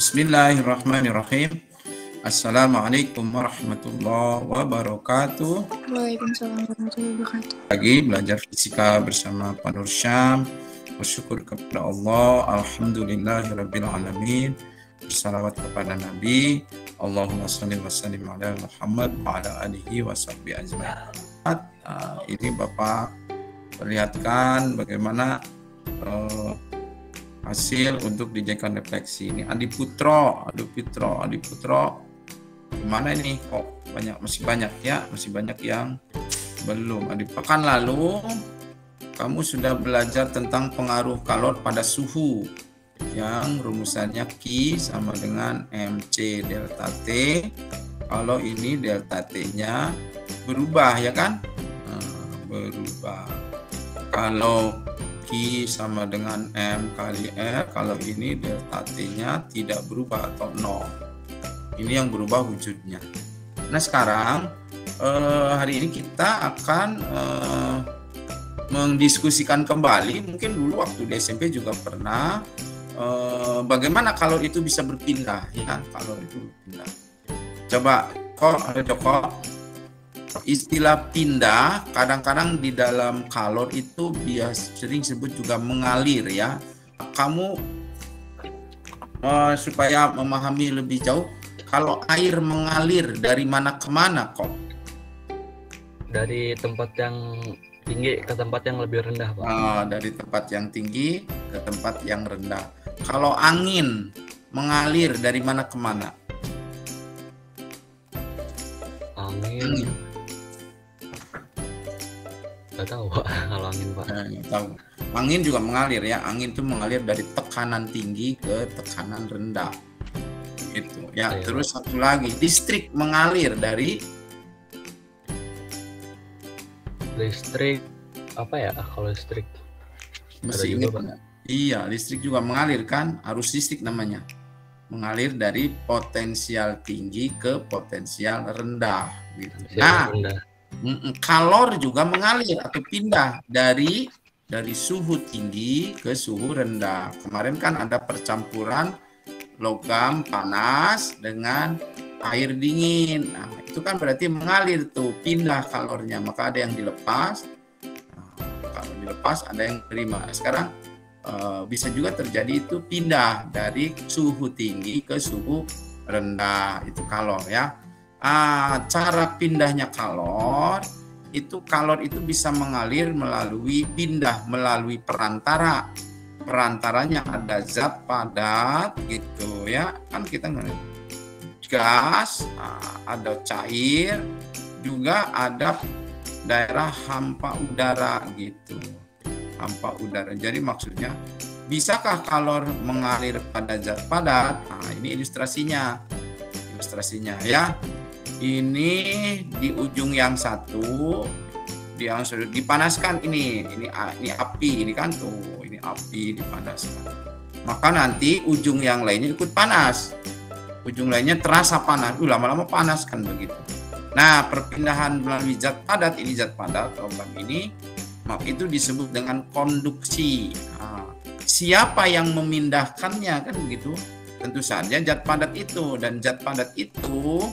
Bismillahirrahmanirrahim. Assalamualaikum warahmatullahi wabarakatuh. Waalaikumsalam warahmatullahi wabarakatuh. Lagi belajar fisika bersama Pak Nur Syam. Bersyukur kepada Allah, alhamdulillahirabbil alamin. Bersalawat kepada Nabi. Allahumma shalli wa sallim ala Muhammad wa ala alihi wa sahbihi ajmain. Ini Bapak perlihatkan bagaimana hasil untuk dijadikan refleksi. Ini Adi Putro. Gimana ini? Kok masih banyak ya? Masih banyak yang belum. Di pekan lalu kamu sudah belajar tentang pengaruh kalor pada suhu, yang rumusannya Q sama dengan MC delta T. Kalau ini delta T-nya berubah ya kan? Berubah. Kalau Q sama dengan M kali R, kalau ini delta T-nya tidak berubah atau 0. Ini yang berubah wujudnya. Nah sekarang hari ini kita akan mendiskusikan kembali, mungkin dulu waktu di SMP juga pernah, bagaimana kalor itu bisa berpindah ya, kalor itu berpindah. Coba Joko, istilah pindah kadang-kadang di dalam kalor itu sering sebut juga mengalir ya. Kamu supaya memahami lebih jauh, kalau air mengalir dari mana ke mana kok? Dari tempat yang tinggi ke tempat yang lebih rendah, Pak. Dari tempat yang tinggi ke tempat yang rendah. Kalau angin mengalir dari mana ke mana? Angin. Nggak tahu, Pak. Kalau angin, Pak. Tahu. Angin juga mengalir ya. Angin itu mengalir dari tekanan tinggi ke tekanan rendah. Gitu ya. Ayo. Terus satu lagi, listrik mengalir dari Listrik apa ya? Kalau listrik masih ingat nggak? Iya, listrik juga mengalir kan? Arus listrik namanya. Mengalir dari potensial tinggi ke potensial rendah. Gitu. Nah, kalor juga mengalir atau pindah dari suhu tinggi ke suhu rendah. Kemarin kan ada percampuran logam panas dengan air dingin. Nah, itu kan berarti mengalir tuh, pindah kalornya. Maka ada yang dilepas. Kalau dilepas ada yang terima. Sekarang bisa juga terjadi itu pindah dari suhu tinggi ke suhu rendah. Itu kalor ya. Cara pindahnya kalor itu bisa mengalir melalui perantara. Perantaranya ada zat padat gitu ya. Kan kita ngerti gas, ada cair, juga ada daerah hampa udara gitu. Hampa udara. Jadi maksudnya, bisakah kalor mengalir pada zat padat? Nah, ini ilustrasinya ya. Ini di ujung yang satu, yang sudah dipanaskan ini api, ini kan tuh, ini api dipanaskan. Maka nanti ujung yang lainnya ikut panas. Ujung lainnya terasa panas, lama-lama panas kan begitu. Nah, perpindahan melalui zat padat, ini zat padat, logam ini, maka itu disebut dengan konduksi. Siapa yang memindahkannya kan begitu? Tentu saja zat padat itu, dan zat padat itu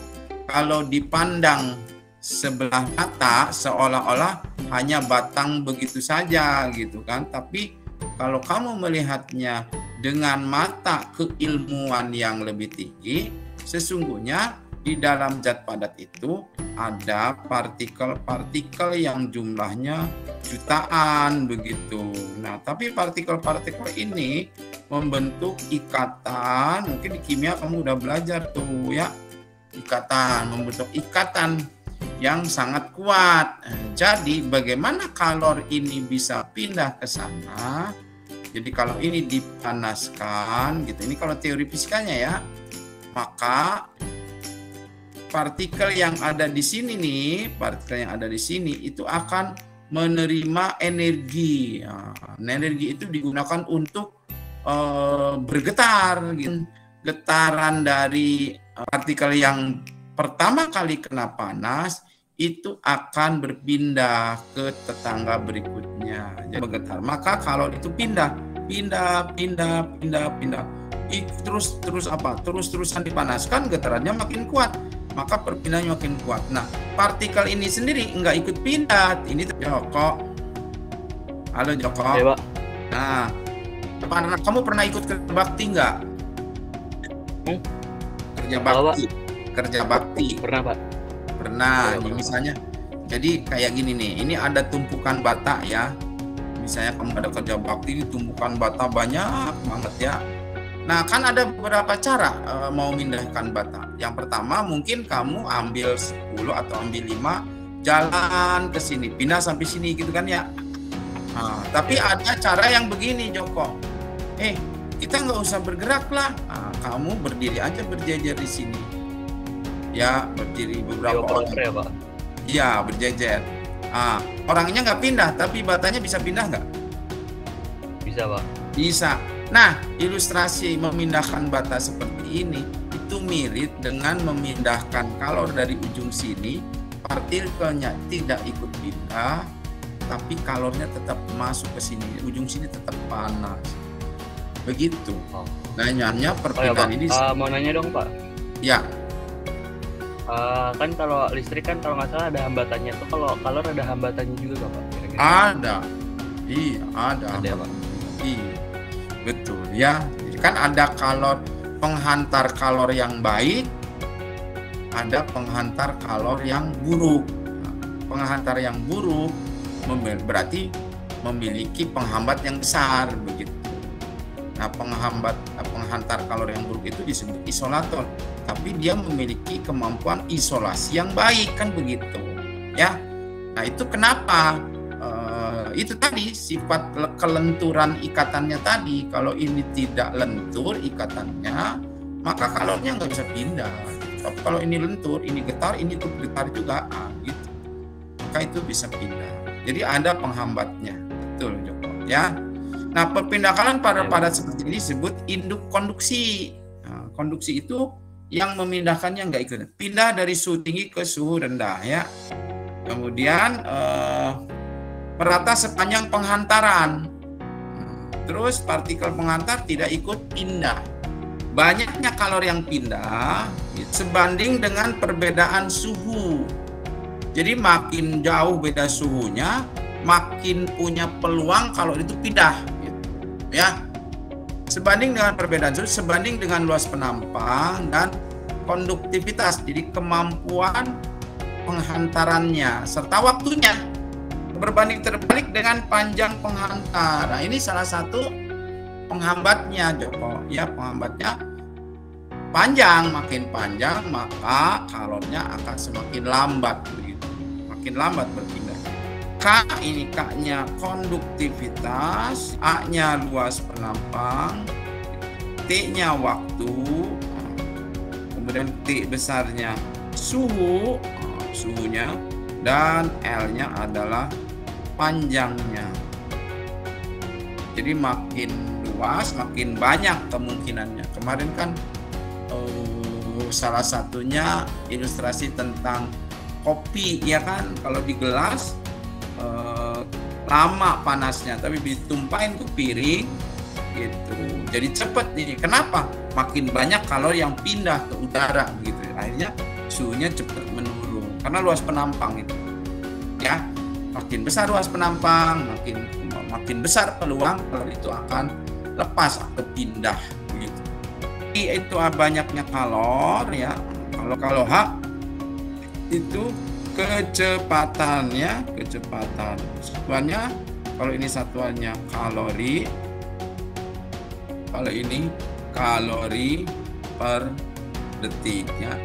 kalau dipandang sebelah mata seolah-olah hanya batang begitu saja gitu kan. Tapi kalau kamu melihatnya dengan mata keilmuan yang lebih tinggi, sesungguhnya di dalam zat padat itu ada partikel-partikel yang jumlahnya jutaan begitu. Nah, tapi partikel-partikel ini membentuk ikatan. Mungkin di kimia kamu udah belajar tuh ya, membentuk ikatan yang sangat kuat. Jadi bagaimana kalor ini bisa pindah ke sana? Jadi kalau ini dipanaskan gitu, ini kalau teori fisikanya ya, maka partikel yang ada di sini itu akan menerima energi. Nah, energi itu digunakan untuk bergetar gitu. Getaran dari partikel yang pertama kali kena panas itu akan berpindah ke tetangga berikutnya. Jadi bergetar. Maka kalor itu pindah. terus-terusan dipanaskan, getarannya makin kuat, maka perpindahannya makin kuat. Nah, partikel ini sendiri nggak ikut pindah. Ini Joko. Halo Joko. Ya, Pak. Nah, kamu pernah ikut kerja bakti nggak? Kerja bakti. Kerja bakti. Pernah, Pak. Pernah. Ini misalnya, jadi kayak gini nih. Ini ada tumpukan bata ya. Misalnya kamu ada kerja bakti, ini tumpukan bata banyak banget ya. Nah, kan ada beberapa cara mau mindahkan bata. Yang pertama mungkin kamu ambil 10 atau ambil 5, jalan ke sini, pindah sampai sini gitu kan ya. Nah, tapi ada cara yang begini Joko. Kita nggak usah bergerak lah. Nah, kamu berdiri aja berjejer di sini. Ya, berdiri beberapa orang. Ya, Pak. Iya, berjejer. Orangnya nggak pindah, tapi batanya bisa pindah nggak? Bisa, Pak. Bisa. Nah, ilustrasi memindahkan bata seperti ini itu mirip dengan memindahkan kalor dari ujung sini, partikelnya tidak ikut pindah, tapi kalornya tetap masuk ke sini, ujung sini tetap panas. Begitu. Nanyanya perpindahan ini. Mau nanya dong, Pak. Ya. Kan kalau listrik kan kalau nggak salah ada hambatannya tuh, kalau kalor ada hambatannya juga nggak, Pak? Kira-kira. Ada. Iya, ada. Ada, Pak. Iya. Betul ya. Jadi kan ada penghantar kalor yang baik, ada penghantar kalor yang buruk. Nah, penghantar yang buruk berarti memiliki penghambat yang besar begitu. Nah, penghantar kalor yang buruk itu disebut isolator, tapi dia memiliki kemampuan isolasi yang baik kan begitu. Ya. Nah, itu kenapa? Itu tadi sifat kelenturan ikatannya tadi. Kalau ini tidak lentur ikatannya, maka kalornya nggak bisa pindah. Tapi kalau ini lentur, ini getar, ini tuh getar juga, gitu. Maka itu bisa pindah. Jadi ada penghambatnya, betul Joko. Ya. Nah, perpindahan padat seperti ini disebut induk konduksi. Nah, konduksi itu yang memindahkannya nggak ikut. Pindah dari suhu tinggi ke suhu rendah ya. Kemudian merata sepanjang penghantaran. Terus partikel penghantar tidak ikut pindah. Banyaknya kalor yang pindah sebanding dengan perbedaan suhu. Jadi makin jauh beda suhunya, makin punya peluang kalor itu pindah. Gitu. Ya, sebanding dengan perbedaan suhu, sebanding dengan luas penampang dan konduktivitas. Jadi kemampuan penghantarannya serta waktunya. Berbanding terbalik dengan panjang penghantar. Nah, ini salah satu penghambatnya Joko. Ya, penghambatnya panjang, makin panjang maka kalornya akan semakin lambat begitu. Makin lambat berpindah. K ini K-nya konduktivitas, A-nya luas penampang, T-nya waktu, kemudian T besarnya suhu, suhunya, dan L-nya adalah panjangnya. Jadi makin luas, makin banyak kemungkinannya. Kemarin kan salah satunya ilustrasi tentang kopi, ya kan? Kalau di gelas lama panasnya, tapi ditumpahin ke piring, gitu. Jadi cepat nih. Kenapa? Makin banyak kalori yang pindah ke udara, gitu. Akhirnya suhunya cepat menurun karena luas penampang itu. Ya. Makin besar luas penampang, makin besar peluang kalau itu akan lepas atau pindah gitu. Itu banyaknya kalor ya. Kalau H itu kecepatannya, satuannya, kalau ini satuannya kalori, kalau ini kalori per detik ya.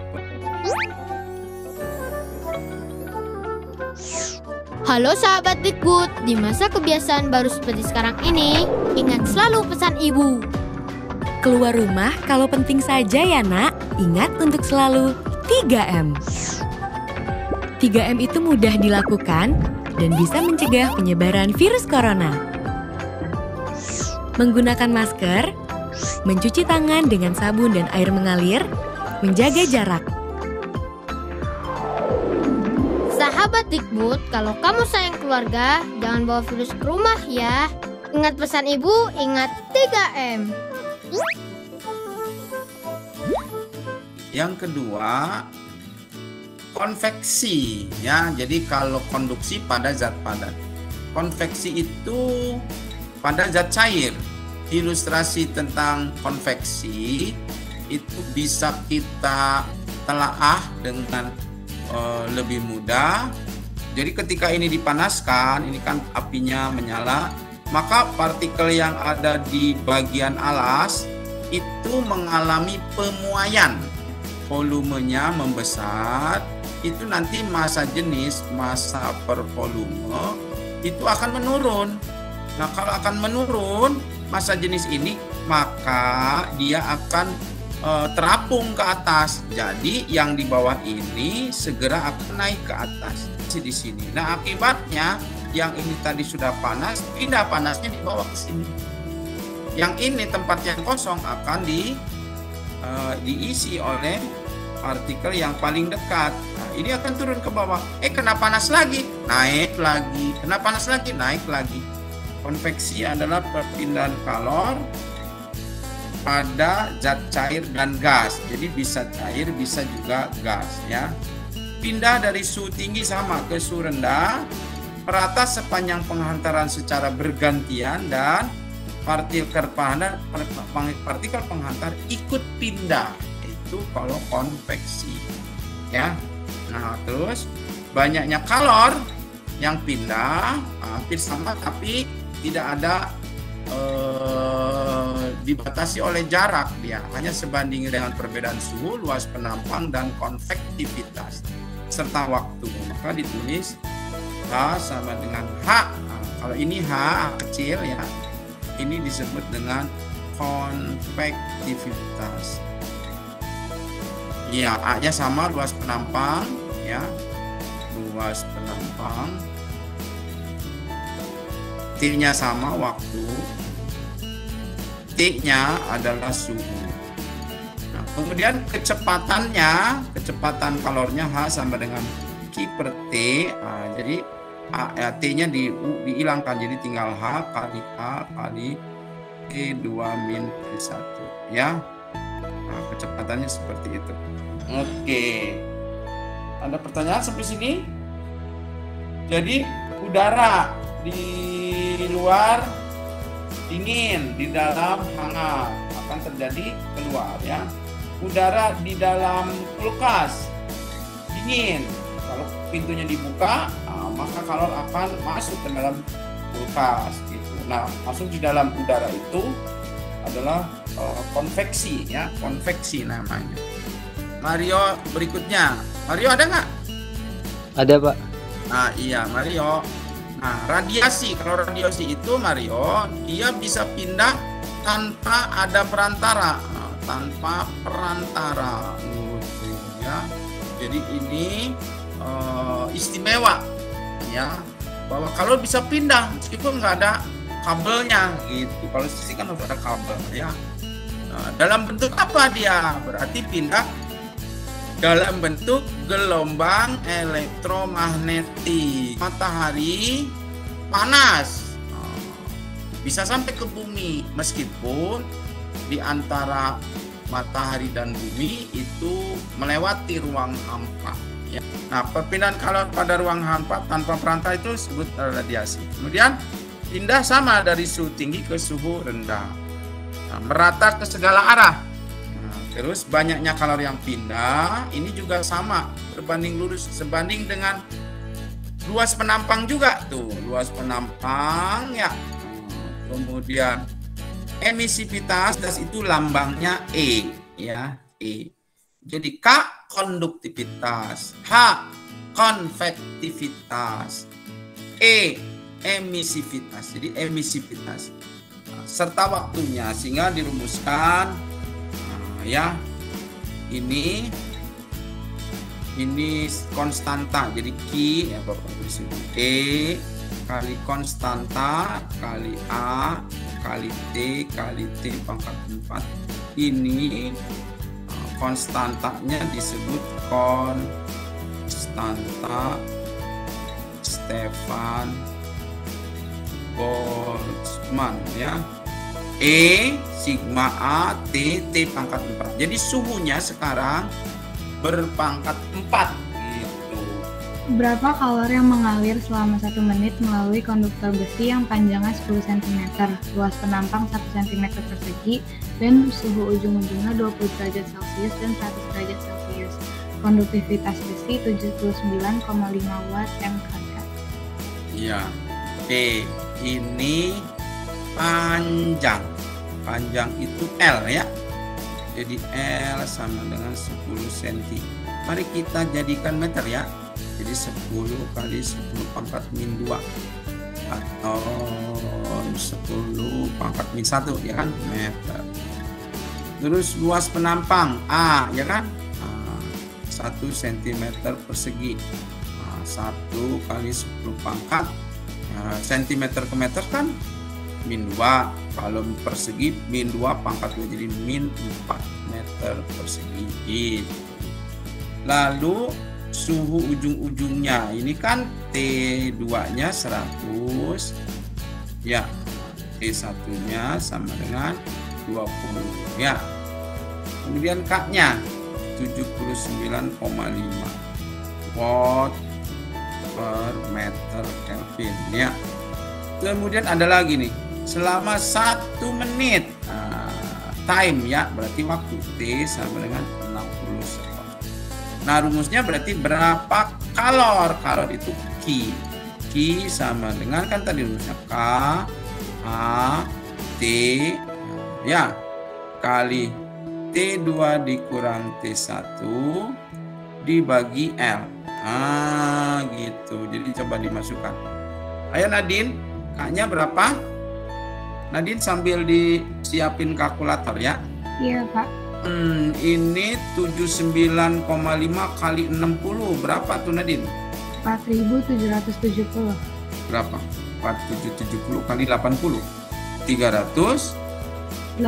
Halo sahabat Dikbud, di masa kebiasaan baru seperti sekarang ini, ingat selalu pesan ibu. Keluar rumah kalau penting saja ya nak, ingat untuk selalu 3M. 3M itu mudah dilakukan dan bisa mencegah penyebaran virus corona. Menggunakan masker, mencuci tangan dengan sabun dan air mengalir, menjaga jarak. Sahabat Dikbud, kalau kamu sayang keluarga, jangan bawa virus ke rumah ya. Ingat pesan ibu, ingat 3M. Yang kedua, konveksi ya. Jadi kalau konduksi pada zat padat, konveksi itu pada zat cair. Ilustrasi tentang konveksi itu bisa kita telaah dengan lebih mudah. Jadi ketika ini dipanaskan, ini kan apinya menyala, maka partikel yang ada di bagian alas itu mengalami pemuaian, volumenya membesar. Itu nanti massa jenis, massa per volume itu akan menurun. Nah, kalau akan menurun massa jenis ini, maka dia akan terapung ke atas. Jadi yang di bawah ini segera akan naik ke atas di sini. Nah, akibatnya yang ini tadi sudah panas, pindah panasnya dibawa ke sini. Yang ini tempat yang kosong akan diisi oleh partikel yang paling dekat. Nah, ini akan turun ke bawah. Kena panas lagi, naik lagi. Kena panas lagi, naik lagi. Konveksi adalah perpindahan kalor pada zat cair dan gas. Jadi bisa cair, bisa juga gas ya. Pindah dari suhu tinggi sama ke suhu rendah, merata sepanjang penghantaran secara bergantian dan partikel penghantar ikut pindah. Itu kalau konveksi ya. Nah, terus banyaknya kalor yang pindah hampir sama tapi tidak ada dibatasi oleh jarak, dia hanya sebanding dengan perbedaan suhu, luas penampang dan konvektivitas serta waktu. Maka ditulis H sama dengan H. Nah, kalau ini H kecil ya, ini disebut dengan konvektivitas. Ya, A-nya sama, luas penampang ya, luas penampang. T-nya sama, waktu. T-nya adalah suhu. Nah, kemudian kecepatan kalornya H sama dengan Q per T. Nah, jadi T-nya dihilangkan, jadi tinggal H kali A kali T2 min T1 ya. Nah, kecepatannya seperti itu. Oke. Ada pertanyaan sampai sini? Jadi udara di luar dingin, di dalam hangat, akan terjadi keluar ya. Udara di dalam kulkas dingin, kalau pintunya dibuka, maka kalor akan masuk ke dalam kulkas gitu. Nah, masuk di dalam udara itu adalah konveksi ya, konveksi namanya. Mario berikutnya, Mario ada nggak? Ada, Pak. Nah, iya Mario. Nah, radiasi, kalau radiasi itu Mario, dia bisa pindah tanpa ada perantara, tanpa perantara, ya. Jadi ini istimewa, ya, bahwa kalau bisa pindah meskipun nggak ada kabelnya, gitu. Kalau sisi kan harus ada kabel, ya. Nah, dalam bentuk apa dia? Berarti pindah dalam bentuk gelombang elektromagnetik. Matahari panas, bisa sampai ke bumi meskipun di antara matahari dan bumi itu melewati ruang hampa. Ya. Nah, perpindahan kalor pada ruang hampa tanpa perantara itu disebut radiasi. Kemudian pindah sama dari suhu tinggi ke suhu rendah. Nah, merata ke segala arah. Terus banyaknya kalor yang pindah, ini juga sama, berbanding lurus, sebanding dengan luas penampang juga tuh, luas penampang ya. Kemudian emisivitas, itu lambangnya E ya, E. Jadi K konduktivitas, H konvektivitas, E emisivitas. Jadi emisivitas serta waktunya, sehingga dirumuskan ya, ini konstanta, jadi Q ya Bapak tulis E kali konstanta kali A kali T kali T pangkat 4. Ini konstantanya disebut konstanta Stefan Boltzmann ya. E sigma A T T pangkat 4. Jadi suhunya sekarang berpangkat 4 gitu. Berapa kalori yang mengalir selama 1 menit melalui konduktor besi yang panjangnya 10 cm, luas penampang 1 cm persegi, dan suhu ujung-ujungnya 20 derajat Celcius dan 100 derajat Celcius. Konduktivitas besi 79,5 watt MKK. Iya. Oke, ini panjang. Panjang itu L ya. Jadi L sama dengan 10 cm. Mari kita jadikan meter ya. Jadi 10 kali 10 pangkat min 2 atau 10 pangkat min 1 ya kan, meter. Terus luas penampang A ya kan, 1 cm persegi. 1 kali 10 pangkat cm ke meter kan min 2, kalau persegi min 2 pangkat 2 jadi min 4 meter persegi gitu. Lalu suhu ujung-ujungnya ini kan T2 nya 100 ya, T1 nya sama dengan 20 ya. Kemudian K nya 79,5 watt per meter Kelvin ya. Kemudian ada lagi nih, selama 1 menit time ya, berarti waktu T sama dengan 60 sekon. Nah rumusnya berarti berapa kalor? Kalor itu Q. Q sama dengan kan tadi rumusnya K A T ya kali T2 dikurang T1 dibagi L. Gitu. Jadi coba dimasukkan. Ayo Nadine, K-nya berapa? Nadine sambil disiapin kalkulator ya. Iya Pak. Ini 79,5 kali 60 berapa tuh Nadine? 4.770. Berapa? 4.770 kali 80 381.600.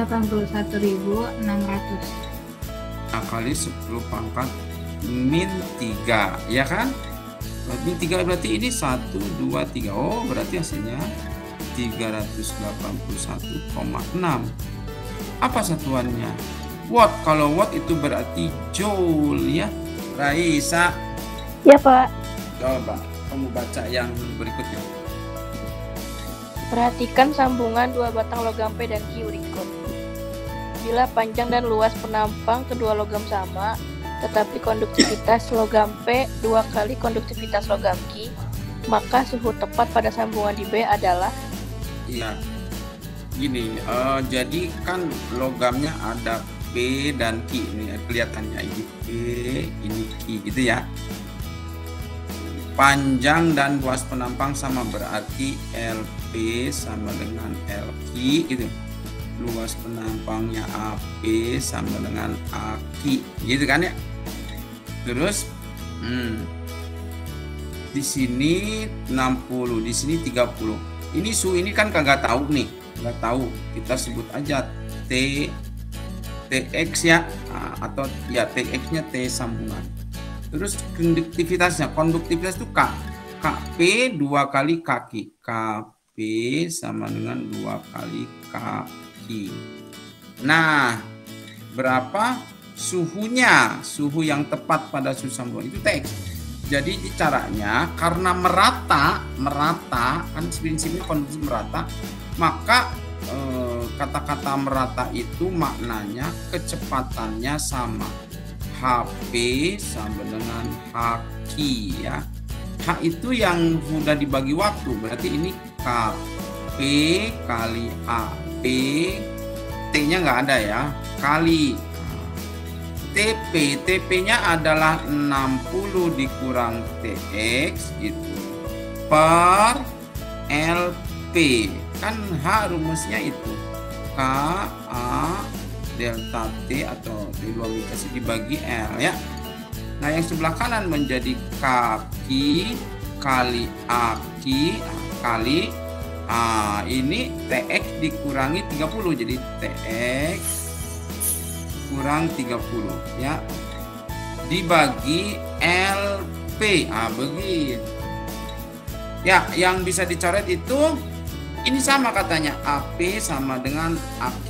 Nah, kali 10 pangkat min 3 ya kan? Min 3 berarti ini 1, 2, 3. Oh berarti hasilnya 381,6. Apa satuannya? Watt. Kalau watt itu berarti joule ya. Raisa. Ya Pak. Coba kamu baca yang berikutnya. Perhatikan sambungan 2 batang logam P dan Q berikut. Bila panjang dan luas penampang kedua logam sama, tetapi konduktivitas logam P 2 kali konduktivitas logam Q, maka suhu tepat pada sambungan di B adalah. Iya. Gini, jadi kan logamnya ada P dan Q, ini kelihatannya ini P, ini Q gitu ya. Panjang dan luas penampang sama berarti LP sama dengan LQ gitu. Luas penampangnya AP sama dengan AQ gitu kan ya. Terus di sini 60, di sini 30. Ini suhu ini kan kagak tahu nih, nggak tahu. Kita sebut aja TX ya, atau ya TX-nya T sambungan. Terus konduktivitas itu K. KP 2 kali kaki. KP sama dengan 2 kali kaki. Nah, berapa suhunya? Suhu yang tepat pada suhu sambungan itu TX. Jadi caranya karena merata kan prinsipnya kondisi merata, maka kata-kata merata itu maknanya kecepatannya sama. HP sama dengan HQ ya. H itu yang sudah dibagi waktu, berarti ini KP kali AP, T-nya nggak ada ya, kali TP. TP-nya adalah 60 dikurang TX gitu per LP. Kan H rumusnya itu KA delta T atau diluangkan dibagi L ya. Nah yang sebelah kanan menjadi kaki kali aki kali ini TX dikurangi 30 jadi TX kurang 30 ya dibagi LP. Begitu ya. Yang bisa dicoret itu Ini sama katanya, AP sama dengan AQ,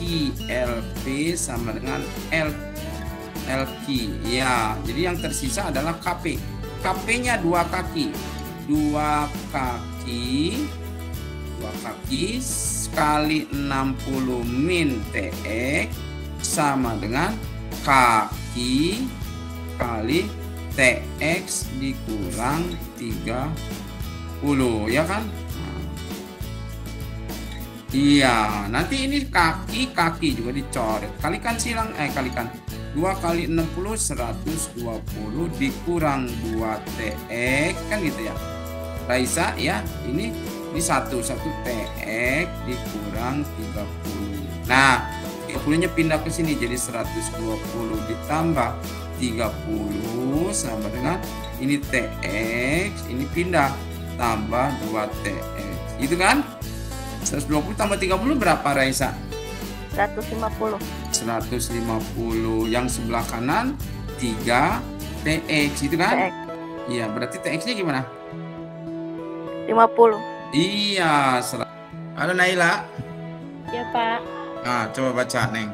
LP sama dengan LQ. Ya, jadi yang tersisa adalah KP. KP-nya 2 kaki. 2 kaki kali 60 min TX sama dengan kaki kali TX dikurang 30, ya kan? Iya, nanti ini kaki juga dicoret. Kalikan 2 kali 60 120 dikurang 2 TX kan gitu ya. Raisa ya, ini 1 TX dikurang 30. Nah, 30-nya pindah ke sini jadi 120 ditambah 30 sama dengan ini TX, ini pindah tambah 2 TX. Gitu kan? 120 tambah 30 berapa, Raisa? 150. 150. Yang sebelah kanan 3 TX, itu kan? TX. Iya, berarti TX-nya gimana? 50. Iya, halo Naila. Ya Pak. Nah, coba baca, Neng.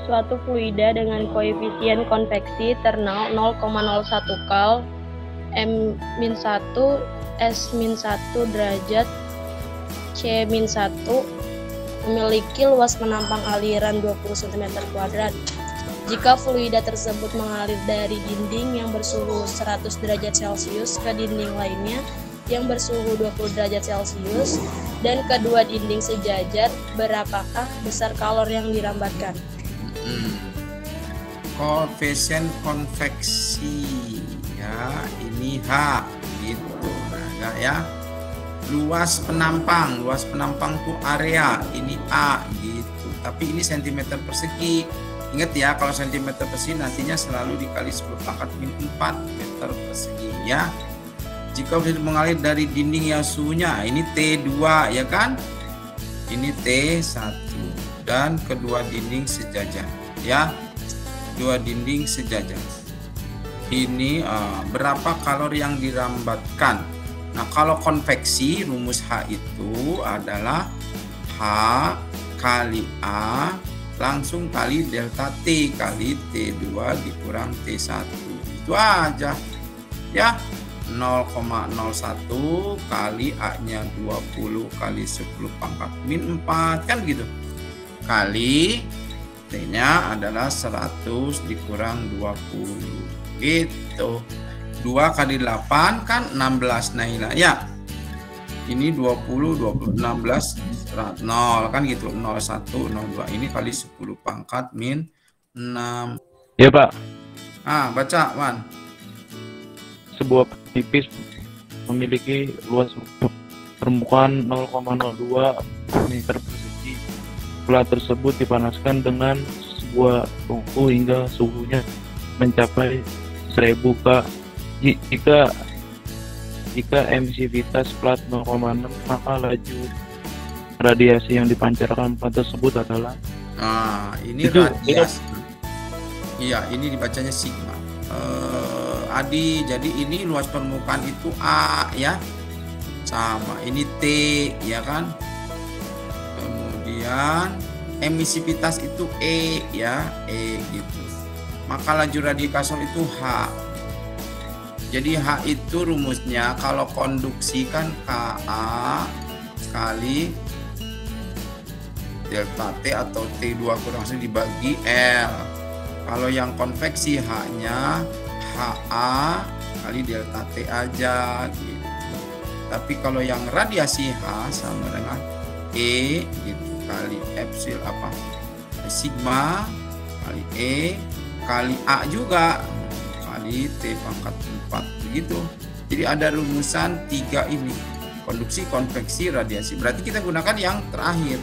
Suatu fluida dengan koefisien konveksi ternal 0,01 kal M-1 S-1 derajat C-1 memiliki luas penampang aliran 20 cm². Jika fluida tersebut mengalir dari dinding yang bersuhu 100 derajat Celcius ke dinding lainnya yang bersuhu 20 derajat Celcius dan kedua dinding sejajar, berapakah besar kalor yang dirambatkan? Koefisien konveksi ya, ini H gitu. Nah, ya. Luas penampang tuh area, ini A gitu. Tapi ini cm persegi. Ingat ya, kalau cm persegi nantinya selalu dikali 10⁻⁴ meter persegi ya. Jika fluid mengalir dari dinding yang suhunya, ini T2 ya kan? Ini T1 dan kedua dinding sejajar ya. Dua dinding sejajar. Ini berapa kalori yang dirambatkan? Nah, kalau konveksi rumus H itu adalah H kali A langsung kali delta T kali T2 dikurang T1. Itu aja ya. 0,01 kali A-nya 20 kali 10⁻⁴ kan gitu. Kali T-nya adalah 100 dikurang 20 gitu. 2 kali 8 kan 16 Naila ya. Ini 20 16 0 kan gitu. 01 02 ini kali 10⁻⁻⁶. Ya Pak. Baca Wan. Sebuah tipis memiliki luas permukaan 0,02 meter persegi. Bola tersebut dipanaskan dengan sebuah tungku hingga suhunya mencapai 1000 K. Jika emisivitas plat 0,6, maka laju radiasi yang dipancarkan plat tersebut adalah ini radiasi. Iya, ini dibacanya sigma. Adi, jadi ini luas permukaan itu A ya, sama ini T ya kan. Kemudian emisivitas itu E ya, E gitu. Maka laju radikal itu H. Jadi H itu rumusnya kalau konduksi kan Ka kali delta T atau T2 kurang lebih dibagi L. Kalau yang konveksi H-nya HA kali delta T aja gitu. Tapi kalau yang radiasi H sama dengan E gitu kali epsilon sigma kali E kali A juga kali T⁴ begitu. Jadi ada rumusan 3 ini, konduksi, konveksi, radiasi. Berarti kita gunakan yang terakhir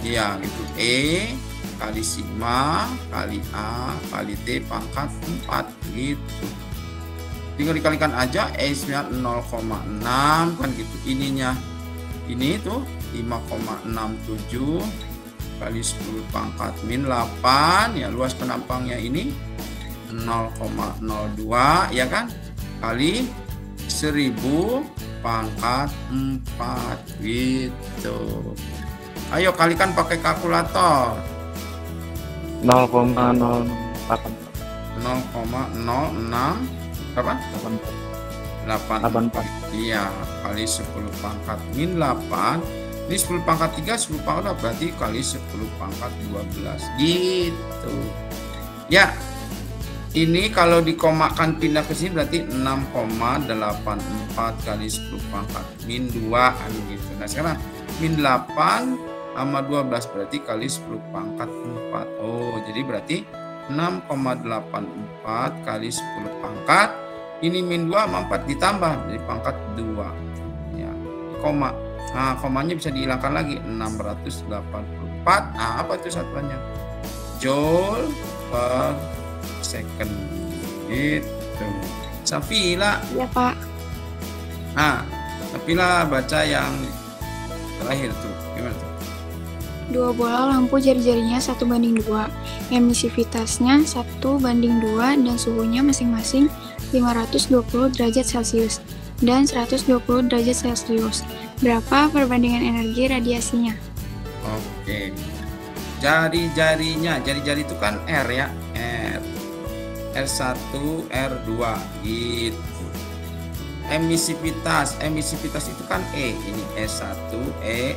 ya gitu, E kali sigma kali A kali T⁴ gitu. Tinggal dikalikan aja, E-nya 0,6 kan gitu. Ininya ini tuh 5,67 kali 10⁻⁸ ya, luas penampangnya ini 0,02 ya kan, kali 1000 pangkat 4 gitu. Ayo kalikan pakai kalkulator. 0,008 0,06 berapa? 84. Iya, kali 10 pangkat min 8. Ini 10 pangkat 3, 10 pangkat berarti kali 10 pangkat 12 gitu. Ya. Ini kalau dikomakan pindah ke sini berarti 6,84 kali 10 pangkat min 2 gitu. Nah, sekarang min 8 sama 12 berarti kali 10 pangkat 4. Oh, jadi berarti 6,84 kali 10 pangkat. Ini min 2 sama 4 ditambah jadi pangkat 2. Ya, koma. Nah, komanya bisa dihilangkan lagi 684. Nah, apa itu satuannya? Joule per second gitu. Safila. Ya, Pak. Nah, Safila baca yang terakhir tuh. Gimana tuh? 2 bola lampu jari-jarinya 1:2. Emisivitasnya 1:2 dan suhunya masing-masing 520 derajat Celcius dan 120 derajat Celcius. Berapa perbandingan energi radiasinya? Oke. Jari-jarinya, jari-jari itu kan R ya, R1, R2 gitu. Emisivitas itu kan E, ini E1, E2.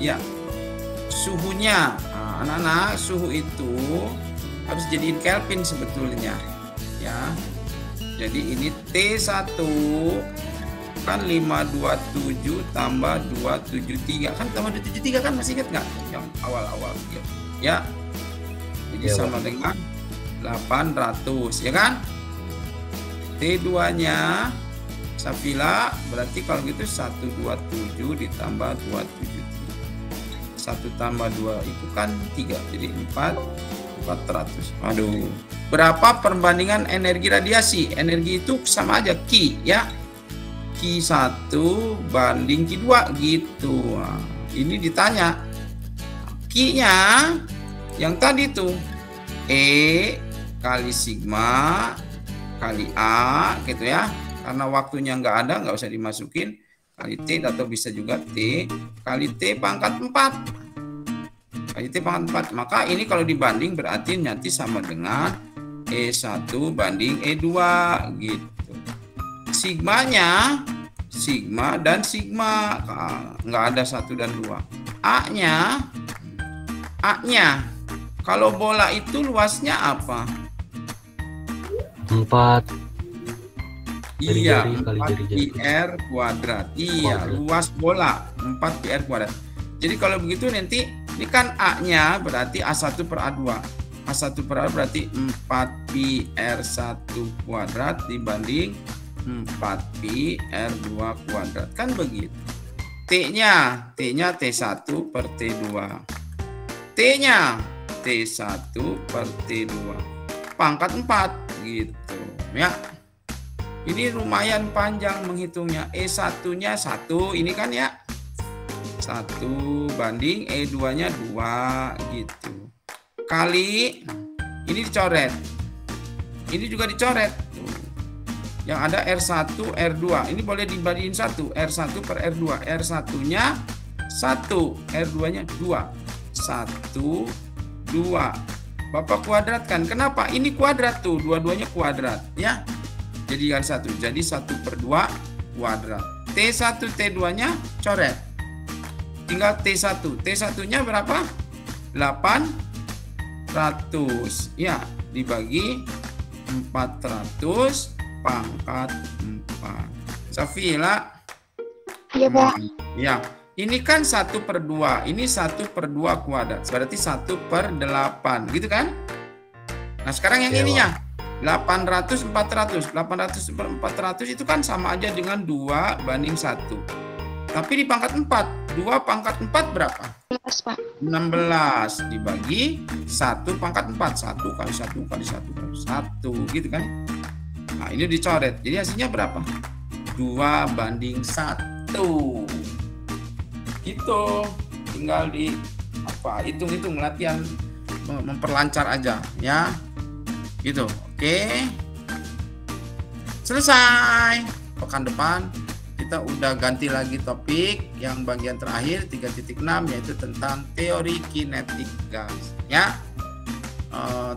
Ya. Suhunya, nah, anak-anak, suhu itu harus jadiin Kelvin sebetulnya. Ya. Jadi ini T1 kan 527 tambah 273 kan tambah 273 kan masih ingat nggak yang awal-awal gitu. Ya. Jadi ya, sama dengan 800 ya kan. T2-nya Safila berarti kalau gitu 127 ditambah 273. 1 tambah 2 itu kan 3 jadi 400. Aduh. Berapa perbandingan energi radiasi? Energi itu sama aja Q ya. Q1 banding Q2 gitu. Nah, ini ditanya Q-nya yang tadi tuh E kali sigma kali A gitu ya. Karena waktunya nggak ada, nggak usah dimasukin. Kali T atau bisa juga T kali T pangkat 4. Kali T pangkat 4. Maka ini kalau dibanding berarti nanti sama dengan E1 banding E2 gitu. Sigmanya sigma dan sigma, nggak ada 1 dan 2. A-nya kalau bola itu luasnya apa? 4. Iya, 4 πr kuadrat. Iya, luas bola 4 πr kuadrat. Jadi kalau begitu nanti ini kan A-nya berarti A1 per A2. A1 per A2 berarti 4 πr1 kuadrat dibanding 4 πr2 kuadrat. Kan begitu. T-nya T1 per T2. T-nya T1 per T2. Pangkat 4 gitu ya. Ini lumayan panjang menghitungnya. E1-nya 1 ini kan ya. 1 banding E2-nya 2 gitu. Kali ini dicoret. Ini juga dicoret. Yang ada R1, R2. Ini boleh dibandingin 1. R1 per R2. R1-nya 1, R2-nya 2. 1, 2. Bapak kuadratkan. Kenapa? Ini kuadrat tuh. Dua-duanya kuadrat ya. Jadikan 1. Jadi 1 per 2 kuadrat. T1, T2-nya coret. Tinggal T1. T1-nya berapa? 800. Ya, dibagi 400 pangkat 4. Safila. Iya, Pak. Ya, ini kan 1 per 2. Ini 1 per 2 kuadrat. Berarti 1 per 8. Gitu kan? Nah, sekarang yang ininya. 800, 400. 800 per 400 itu kan sama aja dengan 2 banding 1. Tapi di pangkat 4. 2 pangkat 4 berapa? 16, Pak. 16 dibagi 1 pangkat 4. 1 kali 1 kali 1 kali 1. Gitu kan? Nah, ini dicoret. Jadi hasilnya berapa? 2 banding 1. Gitu. Tinggal di hitung-hitung latihan memperlancar aja ya. Gitu. Oke. Selesai. Pekan depan kita kita udah ganti lagi topik yang bagian terakhir 3.6 yaitu tentang teori kinetik gas ya.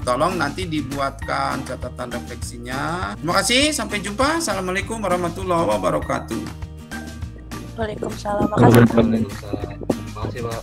Tolong nanti dibuatkan catatan refleksinya. Terima kasih, sampai jumpa. Assalamualaikum warahmatullahi wabarakatuh. Waalaikumsalam. Makasih. Terima kasih, Pak.